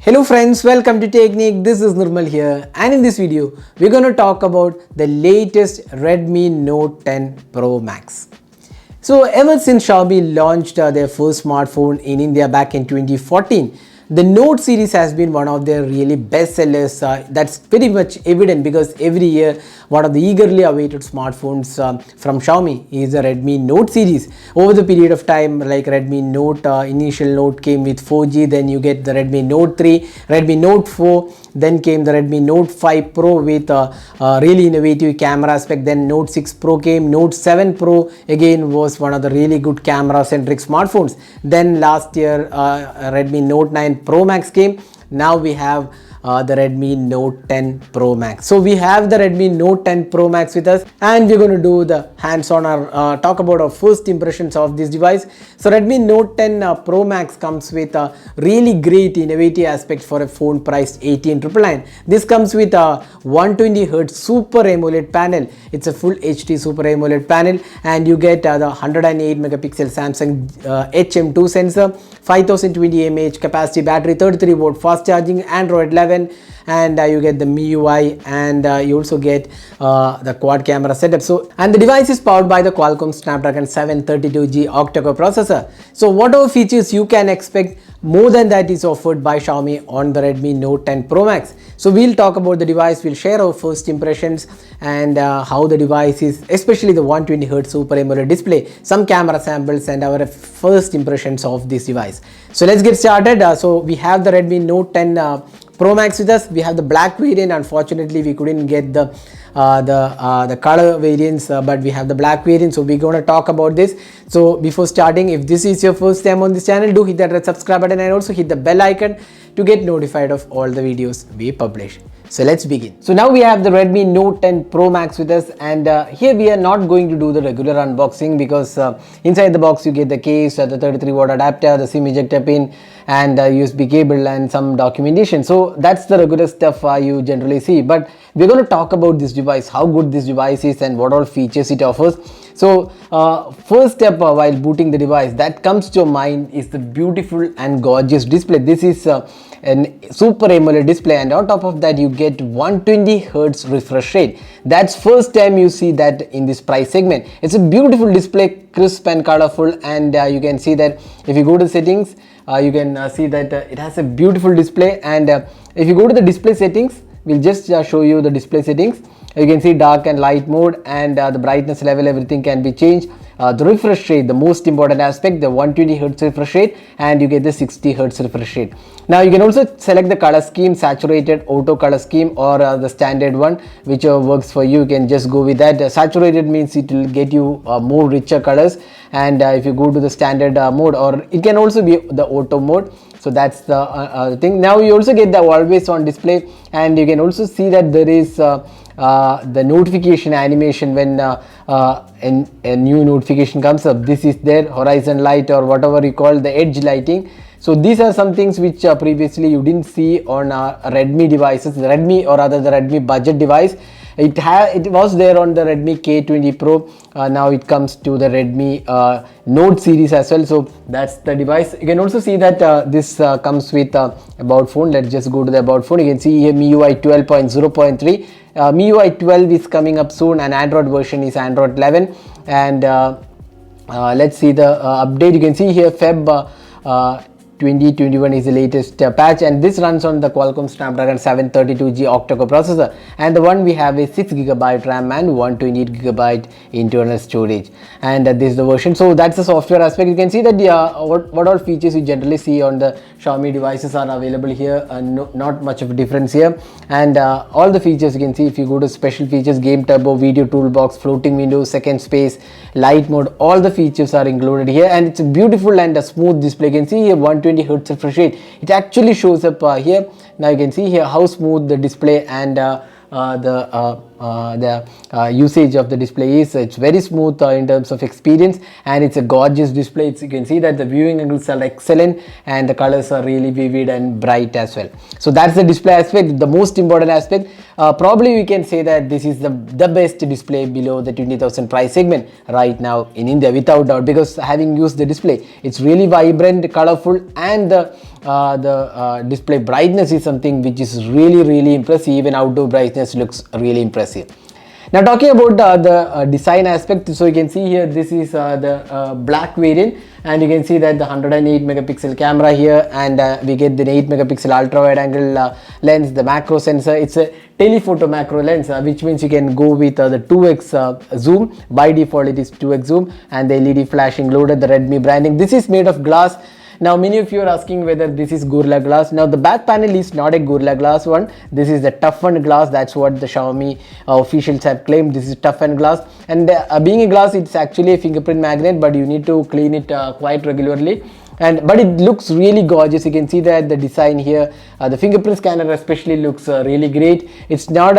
Hello friends, welcome to Technique. This is Nirmal here, and in this video we're going to talk about the latest Redmi Note 10 Pro Max. So ever since Xiaomi launched their first smartphone in India back in 2014, the Note series has been one of their really best sellers. That's pretty much evident because every year one of the eagerly awaited smartphones from Xiaomi is the Redmi Note series. Over the period of time, like Redmi Note, initial Note came with 4G, then you get the Redmi Note 3, Redmi Note 4, then came the Redmi Note 5 Pro with a really innovative camera aspect. Then Note 6 Pro came, Note 7 Pro again was one of the really good camera centric smartphones. Then last year Redmi Note 9 Pro Max came. Now we have the Redmi Note 10 Pro Max. So we have the Redmi Note 10 Pro Max with us, and we're going to do the hands-on or talk about our first impressions of this device. So Redmi Note 10 Pro Max comes with a really great innovative aspect for a phone priced 18,999. This comes with a 120Hz Super AMOLED panel. It's a full HD Super AMOLED panel, and you get the 108 megapixel Samsung HM2 sensor, 5020 mAh capacity battery, 33 volt fast charging, Android 11, and you get the MIUI, and you also get the quad camera setup. So, and the device is powered by the Qualcomm Snapdragon 732G octa-core processor. So whatever features you can expect, more than that is offered by Xiaomi on the Redmi Note 10 Pro Max. So we'll talk about the device, we'll share our first impressions and how the device is, especially the 120Hz Super AMOLED display, some camera samples and our first impressions of this device. So let's get started. So we have the Redmi Note 10 Pro Max with us. We have the black variant. Unfortunately, we couldn't get the color variants, but we have the black variant. So we're going to talk about this. So before starting, if this is your first time on this channel, do hit that red subscribe button and also hit the bell icon to get notified of all the videos we publish. So let's begin. So now we have the Redmi Note 10 Pro Max with us, and here we are not going to do the regular unboxing because inside the box you get the case, the 33 watt adapter, the SIM ejector pin, and USB cable and some documentation. So that's the regular stuff you generally see, but we're going to talk about this device, how good this device is and what all features it offers. So first step while booting the device that comes to your mind is the beautiful and gorgeous display. This is a Super AMOLED display, and on top of that you get 120Hz refresh rate. That's first time you see that in this price segment. It's a beautiful display, crisp and colorful, and you can see that if you go to settings, you can see that it has a beautiful display. And if you go to the display settings, we'll just show you the display settings. You can see dark and light mode, and the brightness level, everything can be changed. The refresh rate, the most important aspect, the 120Hz refresh rate, and you get the 60Hz refresh rate. Now you can also select the color scheme, saturated, auto color scheme, or the standard one, whichever works for you. You can just go with that. Saturated means it will get you more richer colors, and if you go to the standard mode, or it can also be the auto mode. So that's the thing. Now you also get the always on display, and you can also see that there is the notification animation when a new notification comes up. This is there, horizon light or whatever you call the edge lighting. So these are some things which previously you didn't see on Redmi devices, the Redmi or rather the Redmi budget device. It was there on the Redmi K20 Pro. Now it comes to the Redmi Note series as well. So that's the device. You can also see that this comes with about phone. Let's just go to the about phone. You can see here MIUI 12.0.3. MIUI 12 is coming up soon, and Android version is Android 11. And let's see the update. You can see here Feb 2021 is the latest patch, and this runs on the Qualcomm Snapdragon 732G octa-core processor, and the one we have is 6GB RAM and 128GB internal storage, and this is the version. So that's the software aspect. You can see that what all features you generally see on the Xiaomi devices are available here, not much of a difference here, and all the features you can see. If you go to special features, game turbo, video toolbox, floating window, second space, light mode, all the features are included here, and it's a beautiful and a smooth display. You can see here 120Hz refresh rate. It actually shows up here. Now you can see here how smooth the display and the usage of the display is. It's very smooth in terms of experience, and it's a gorgeous display. You can see that the viewing angles are excellent, and the colors are really vivid and bright as well. So that's the display aspect, the most important aspect. Probably we can say that this is the best display below the 20,000 price segment right now in India, without doubt, because having used the display, it's really vibrant, colorful, and the the display brightness is something which is really impressive. Even outdoor brightness looks really impressive. Now talking about the design aspect, so you can see here this is the black variant, and you can see that the 108 megapixel camera here, and we get the 8 megapixel ultra wide angle lens, the macro sensor. It's a telephoto macro lens, which means you can go with the 2x zoom. By default it is 2x zoom, and the LED flash included, the Redmi branding. This is made of glass. Now many of you are asking whether this is Gorilla Glass. Now the back panel is not a Gorilla Glass one. This is the toughened glass. That's what the Xiaomi officials have claimed. This is toughened glass, and being a glass, it's actually a fingerprint magnet, but you need to clean it quite regularly. But it looks really gorgeous. You can see that the design here, the fingerprint scanner especially looks really great. It's not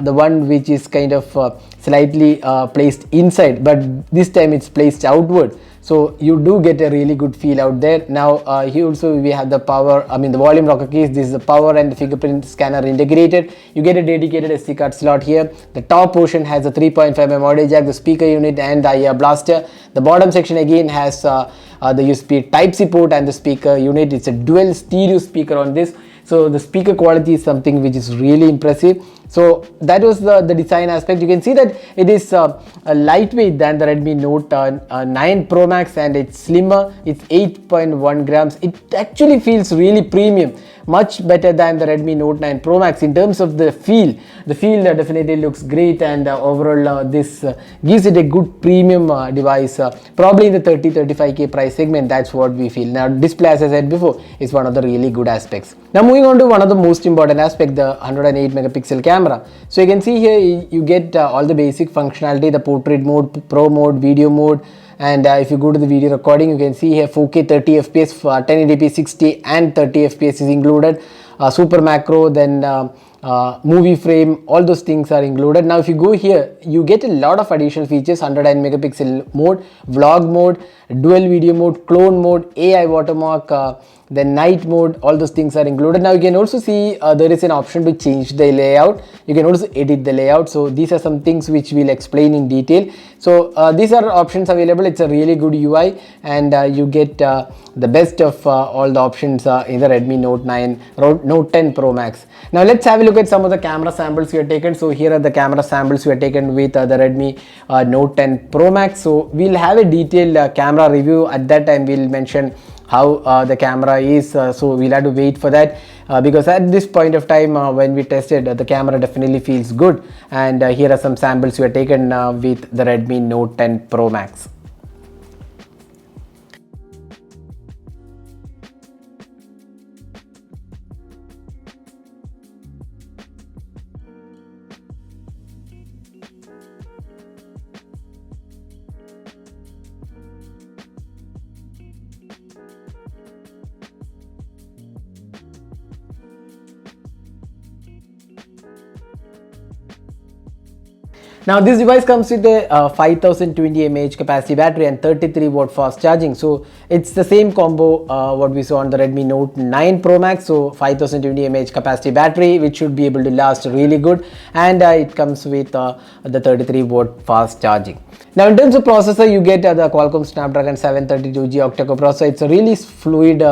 the one which is kind of slightly placed inside, but this time it's placed outward. So you do get a really good feel out there. Now here also we have the power, the volume rocker keys. This is the power and the fingerprint scanner integrated. You get a dedicated SD card slot here. The top portion has a 3.5mm audio jack, the speaker unit and the IR blaster. The bottom section again has the USB Type-C port and the speaker unit. It's a dual stereo speaker on this. So the speaker quality is something which is really impressive. So that was the design aspect. You can see that it is a lightweight than the Redmi Note 9 Pro Max, and it's slimmer. It's 8.1 grams. It actually feels really premium, much better than the Redmi Note 9 Pro Max in terms of the feel. The feel definitely looks great, and overall this gives it a good premium device, probably in the 30-35k price segment. That's what we feel. Now display, as I said before, is one of the really good aspects. Now moving on to one of the most important aspect, the 108 megapixel camera. So you can see here you get all the basic functionality, the portrait mode, pro mode, video mode, and if you go to the video recording, you can see here 4K 30 fps, 1080p 60 and 30 fps is included. Super macro, then movie frame, all those things are included. Now if you go here, you get a lot of additional features: 109 megapixel mode, vlog mode, dual video mode, clone mode, AI watermark, the night mode, all those things are included. Now you can also see there is an option to change the layout. You can also edit the layout. So these are some things which we'll explain in detail. So these are options available. It's a really good UI, and you get the best of all the options in the Redmi Note 9, Note 10 Pro Max. Now let's have a look at some of the camera samples we have taken. So here are the camera samples we have taken with the Redmi Note 10 Pro Max. So we'll have a detailed camera review. At that time we'll mention how the camera is, so we'll have to wait for that, because at this point of time when we tested, the camera definitely feels good. And here are some samples we have taken with the Redmi Note 10 Pro Max. Now this device comes with a 5020 mAh capacity battery and 33 watt fast charging. So it's the same combo what we saw on the Redmi Note 9 Pro Max. So 5020 mAh capacity battery, which should be able to last really good, and it comes with the 33 watt fast charging. Now in terms of processor, you get the Qualcomm Snapdragon 732G octa-core processor. It's a really fluid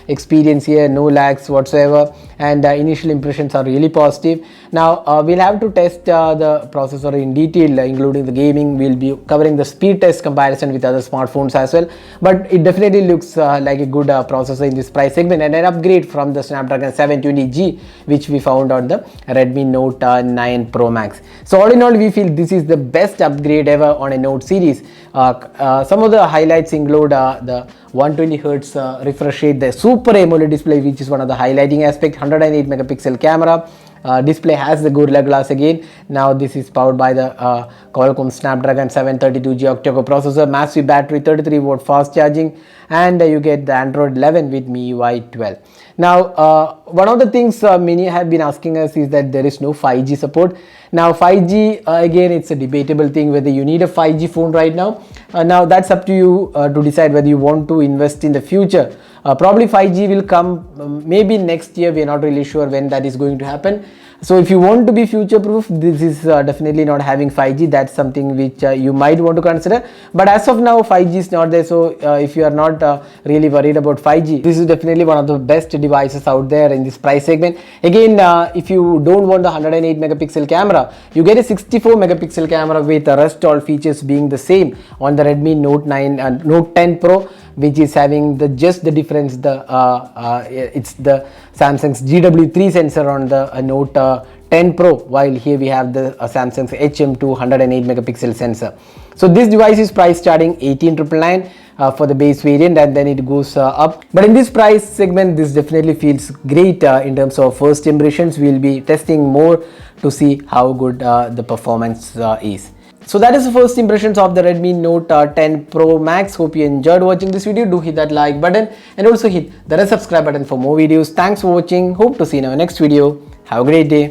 experience here, no lags whatsoever, and initial impressions are really positive. Now we'll have to test the processor in detail, including the gaming. We'll be covering the speed test comparison with other smartphones as well, but it definitely looks like a good processor in this price segment, and an upgrade from the Snapdragon 720G which we found on the Redmi Note 9 Pro Max. So all in all, we feel this is the best upgrade ever on a Note series. Some of the highlights include the 120Hz refresh rate, the Super AMOLED display, which is one of the highlighting aspect, 108 megapixel camera. Display has the Gorilla Glass again. Now this is powered by the Qualcomm Snapdragon 732G octa-core processor, massive battery, 33 watt fast charging, and you get the Android 11 with MIUI 12. Now one of the things many have been asking us is that there is no 5G support. Now 5G, again, it's a debatable thing whether you need a 5G phone right now. Now that's up to you to decide whether you want to invest in the future. Probably 5G will come maybe next year. We are not really sure when that is going to happen. So if you want to be future proof, this is definitely not having 5G. That's something which you might want to consider, but as of now 5G is not there. So if you are not really worried about 5G, this is definitely one of the best devices out there in this price segment. Again, if you don't want the 108 megapixel camera, you get a 64 megapixel camera with the rest all features being the same on the Redmi Note 9 and Note 10 Pro, which is having the just the difference, it's the Samsung's GW3 sensor on the Note 10 Pro, while here we have the Samsung's HM2 108 megapixel sensor. So this device is priced starting 18,999 for the base variant, and then it goes up. But in this price segment, this definitely feels great in terms of first impressions. We'll be testing more to see how good the performance is. So that is the first impressions of the Redmi Note 10 Pro Max. Hope you enjoyed watching this video. Do hit that like button and also hit the subscribe button for more videos. Thanks for watching. Hope to see you in our next video. Have a great day.